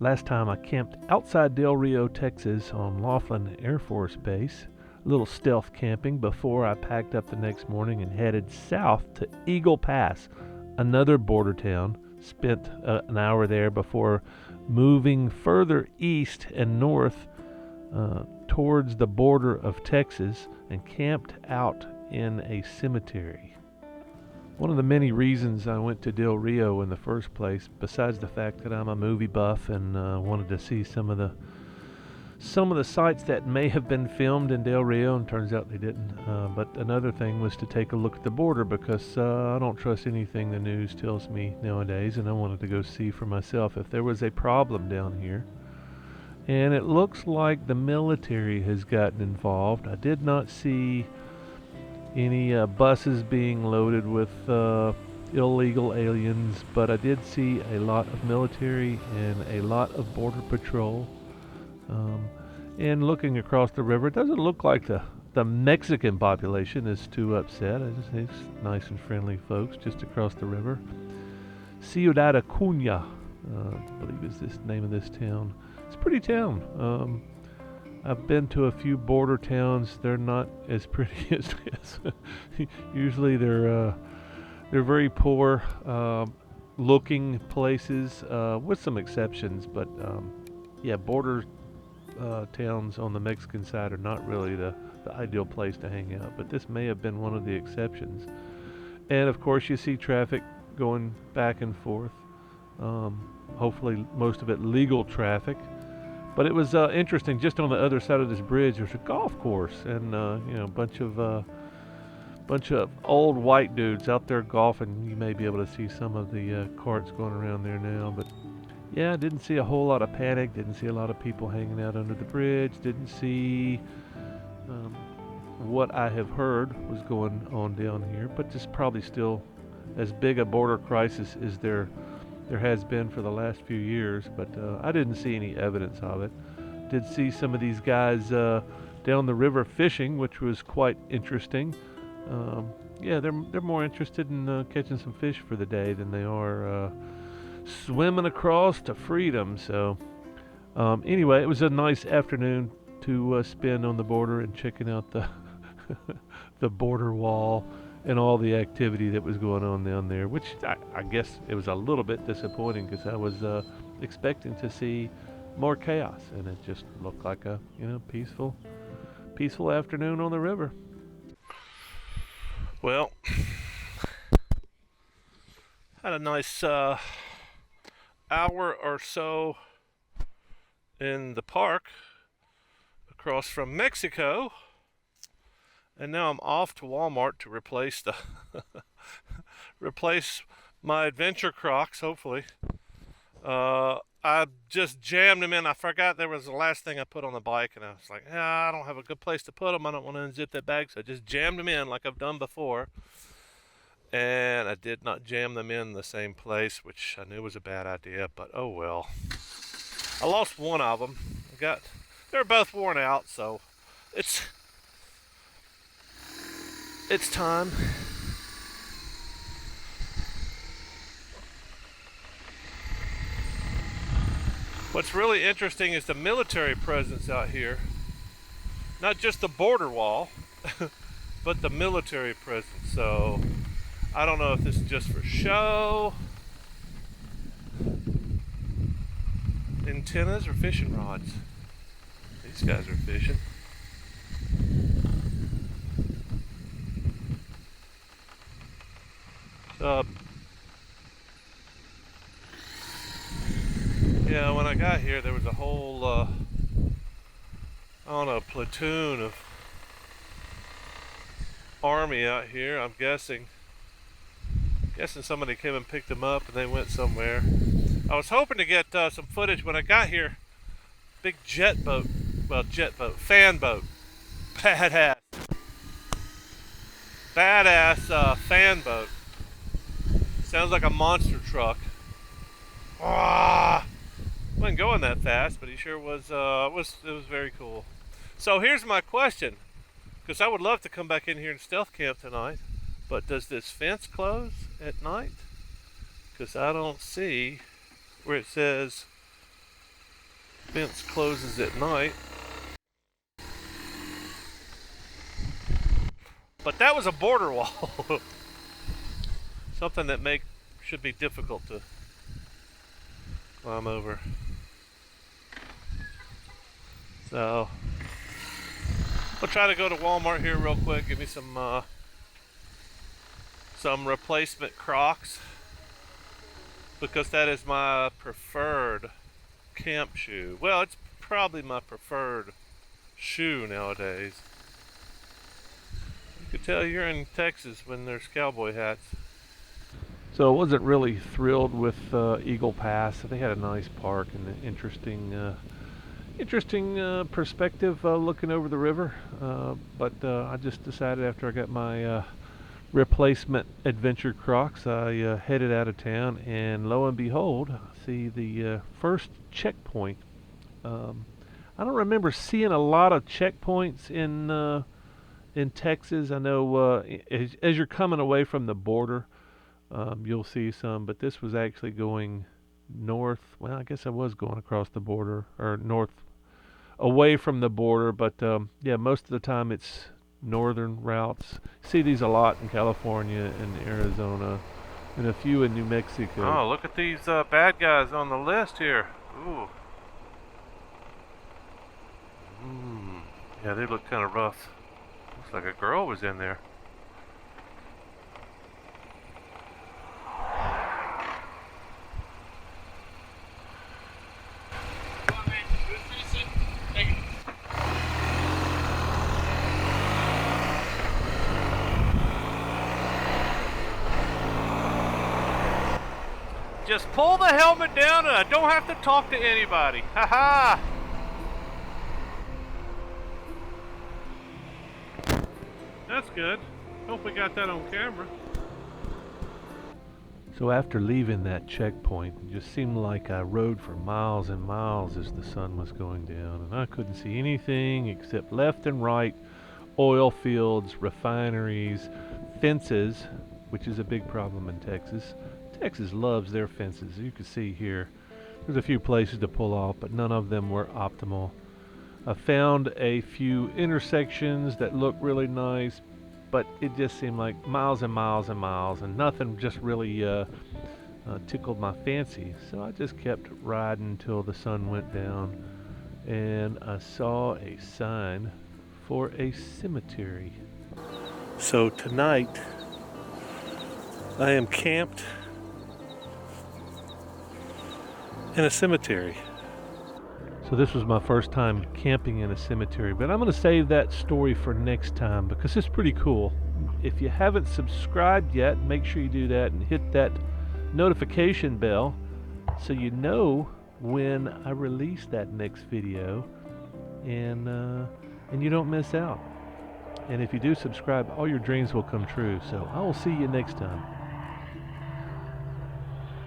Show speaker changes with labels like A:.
A: Last time I camped outside Del Rio, Texas on Laughlin Air Force Base. A little stealth camping before I packed up the next morning and headed south to Eagle Pass, another border town. Spent an hour there before moving further east and north towards the border of Texas and camped out in a cemetery. One of the many reasons I went to Del Rio in the first place, besides the fact that I'm a movie buff and wanted to see some of the sites that may have been filmed in Del Rio, and turns out they didn't. But another thing was to take a look at the border because I don't trust anything the news tells me nowadays, and I wanted to go see for myself if there was a problem down here. And it looks like the military has gotten involved. I did not see any buses being loaded with illegal aliens, but I did see a lot of military and a lot of border patrol. And looking across the river, it doesn't look like the Mexican population is too upset. It's nice and friendly folks just across the river. Ciudad Acuña, I believe is the name of this town. It's a pretty town. I've been to a few border towns. They're not as pretty as this. Usually they're very poor looking places, with some exceptions. But yeah, border towns on the Mexican side are not really the ideal place to hang out. But this may have been one of the exceptions. And of course you see traffic going back and forth. Hopefully most of it legal traffic. But it was interesting. Just on the other side of this bridge, there's a golf course, and a bunch of old white dudes out there golfing. You may be able to see some of the carts going around there now. But yeah, didn't see a whole lot of panic. Didn't see a lot of people hanging out under the bridge. Didn't see what I have heard was going on down here. But this probably still as big a border crisis as there has been for the last few years, but I didn't see any evidence of it. Did see some of these guys down the river fishing, which was quite interesting. Yeah, they're more interested in catching some fish for the day than they are swimming across to freedom. So anyway, it was a nice afternoon to spend on the border and checking out the the border wall and all the activity that was going on down there, which I guess it was a little bit disappointing because I was expecting to see more chaos, and it just looked like a peaceful afternoon on the river. Well, had a nice hour or so in the park across from Mexico. And now I'm off to Walmart to replace replace my adventure Crocs, hopefully. I just jammed them in. I forgot there was the last thing I put on the bike, and I was like, I don't have a good place to put them. I don't want to unzip that bag, so I just jammed them in like I've done before. And I did not jam them in the same place, which I knew was a bad idea, but oh well. I lost one of them. They're both worn out, so it's time. What's really interesting is the military presence out here. Not just the border wall, but the military presence. So I don't know if this is just for show, antennas, or fishing rods. These guys are fishing. Yeah, when I got here, there was a whole, platoon of army out here. I'm guessing somebody came and picked them up and they went somewhere. I was hoping to get some footage when I got here. Big fan boat, badass fan boat. Sounds like a monster truck. Wasn't going that fast, but he sure was. It was very cool. So here's my question, because I would love to come back in here and stealth camp tonight, but does this fence close at night? Because I don't see where it says Fence closes at night. But that was a border wall. Something that should be difficult to climb over. So we'll try to go to Walmart here real quick. Give me some replacement Crocs, because that is my preferred camp shoe. Well, it's probably my preferred shoe nowadays. You could tell you're in Texas when there's cowboy hats. So I wasn't really thrilled with Eagle Pass. They had a nice park and an interesting perspective looking over the river. But I just decided after I got my replacement adventure Crocs, I headed out of town, and lo and behold, I see the first checkpoint. I don't remember seeing a lot of checkpoints in Texas. I know as you're coming away from the border, you'll see some, but this was actually going north. Well, I guess I was going across the border, or north away from the border, but yeah, most of the time it's northern routes. See these a lot in California and Arizona, and a few in New Mexico. Oh, look at these bad guys on the list here. Ooh. Yeah, they look kind of rough. Looks like a girl was in there. Just pull the helmet down and I don't have to talk to anybody. Ha ha! That's good. Hope we got that on camera. So after leaving that checkpoint, it just seemed like I rode for miles and miles as the sun was going down, and I couldn't see anything except left and right oil fields, refineries, fences, which is a big problem in Texas. Texas loves their fences. You can see here, there's a few places to pull off, but none of them were optimal. I found a few intersections that look really nice, but it just seemed like miles and miles and miles, and nothing just really tickled my fancy. So I just kept riding until the sun went down, and I saw a sign for a cemetery. So tonight I am camped in a cemetery. So this was my first time camping in a cemetery, but I'm going to save that story for next time because it's pretty cool. If you haven't subscribed yet, make sure you do that and hit that notification bell so you know when I release that next video, and you don't miss out. And if you do subscribe, all your dreams will come true. So I will see you next time.